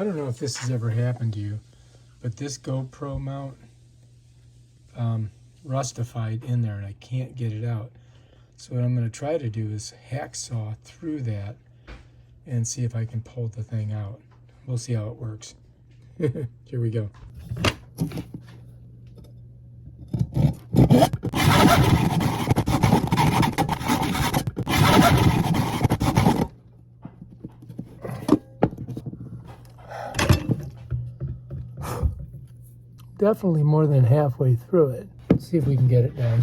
I don't know if this has ever happened to you, but this GoPro mount rustified in there and I can't get it out. So what I'm going to try to do is hacksaw through that and see if I can pull the thing out. We'll see how it works. Here we go. Definitely more than halfway through it. Let's see if we can get it done.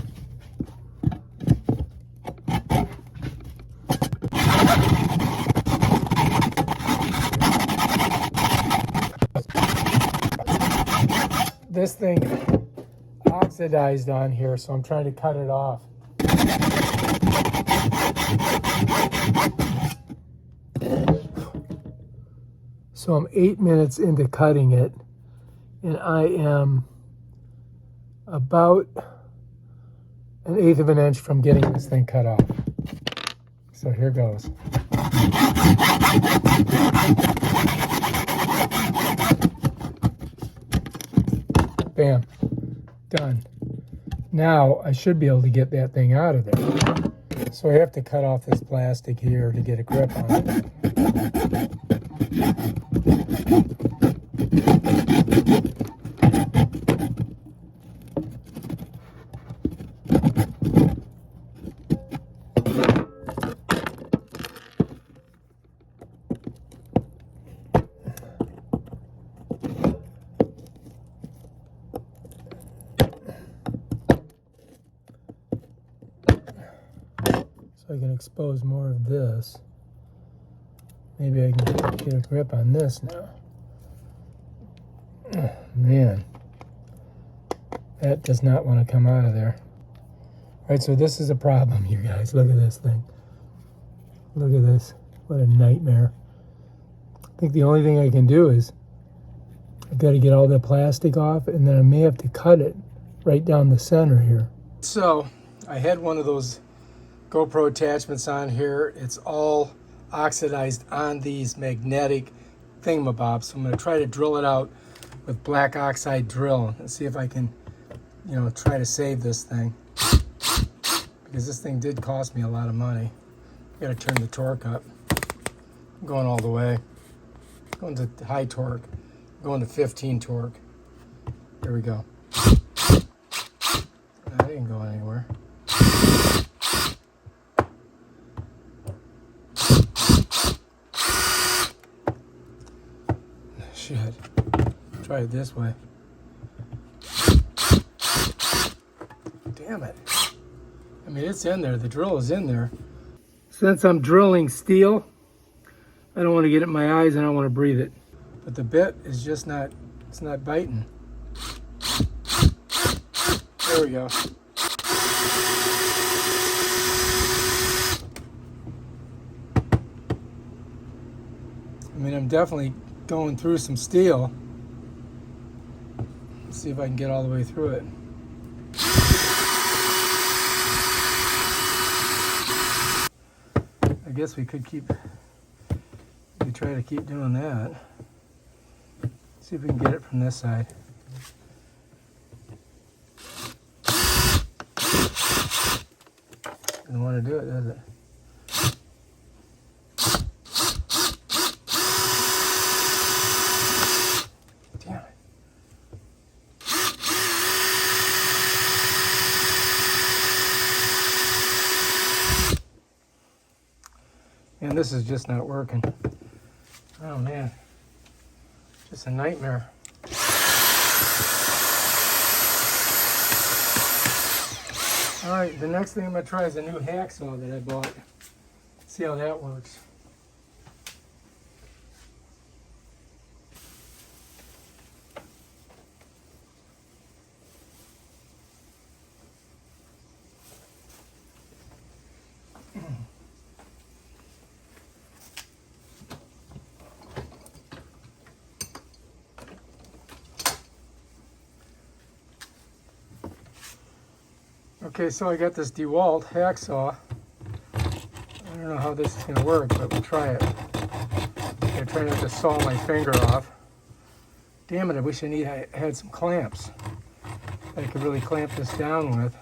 This thing oxidized on here, so I'm trying to cut it off. So I'm 8 minutes into cutting it, and I am about 1/8 of an inch from getting this thing cut off. So here goes. Bam, done. Now I should be able to get that thing out of there. So I have to cut off this plastic here to get a grip on it. So I can expose more of this. Maybe I can get a grip on this now. Oh, man. That does not want to come out of there. All right, so this is a problem, you guys. Look at this thing. Look at this. What a nightmare. I think the only thing I can do is I've got to get all the plastic off, and then I may have to cut it right down the center here. So I had one of those GoPro attachments on here. It's all oxidized on these magnetic thingamabobs. So I'm going to try to drill it out with black oxide drill and see if I can, try to save this thing. Because this thing did cost me a lot of money. Got to turn the torque up. I'm going all the way. Going to high torque. Going to 15 torque. Here we go. I didn't go anywhere. Shit. Try it this way. Damn it. I mean, it's in there. The drill is in there. Since I'm drilling steel, I don't want to get it in my eyes and I don't want to breathe it. But the bit is just not, it's not biting. There we go. I mean, I'm definitely going through some steel. Let's see if I can get all the way through it. I guess we could try to keep doing that. See if we can get it from this side. Doesn't want to do it, does it? Damn it. Man, this is just not working. Oh man, just a nightmare. All right, the next thing I'm gonna try is a new hacksaw that I bought. See how that works. Okay, so I got this DeWalt hacksaw. I don't know how this is going to work, but we'll try it. I'm trying not to saw my finger off. Damn it, I wish I had some clamps that I could really clamp this down with.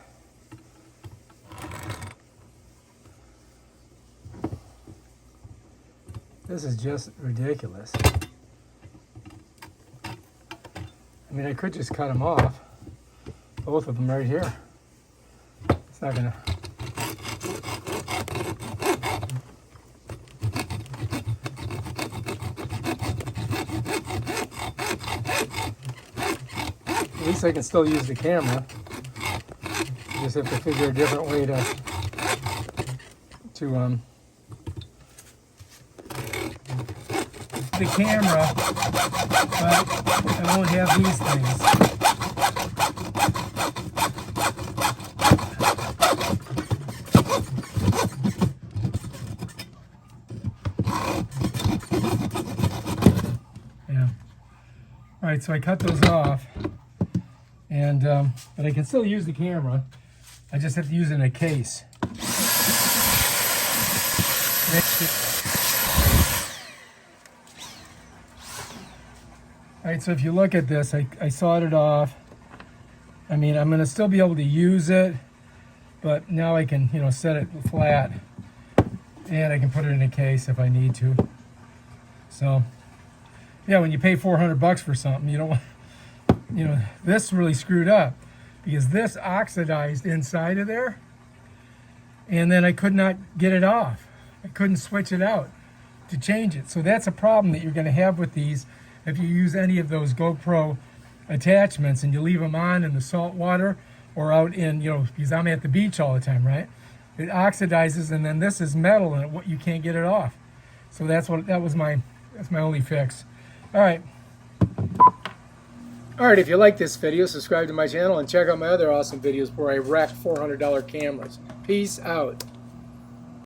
This is just ridiculous. I mean, I could just cut them off. Both of them right here. It's not gonna... At least I can still use the camera. I just have to figure a different way to the camera, but I won't have these things. Yeah. All right, so I cut those off, and but I can still use the camera. I just have to use it in a case. All right, so if you look at this, I sawed it off. I mean, I'm gonna still be able to use it, but now I can, set it flat, and I can put it in a case if I need to. So, yeah, when you pay $400 for something, you don't want, this really screwed up because this oxidized inside of there, and then I could not get it off. I couldn't switch it out to change it. So that's a problem that you're gonna have with these. If you use any of those GoPro attachments and you leave them on in the salt water or out in, because I'm at the beach all the time, right? It oxidizes, and then this is metal and you can't get it off. So that's my only fix. All right. All right, if you like this video, subscribe to my channel and check out my other awesome videos where I wreck $400 cameras. Peace out.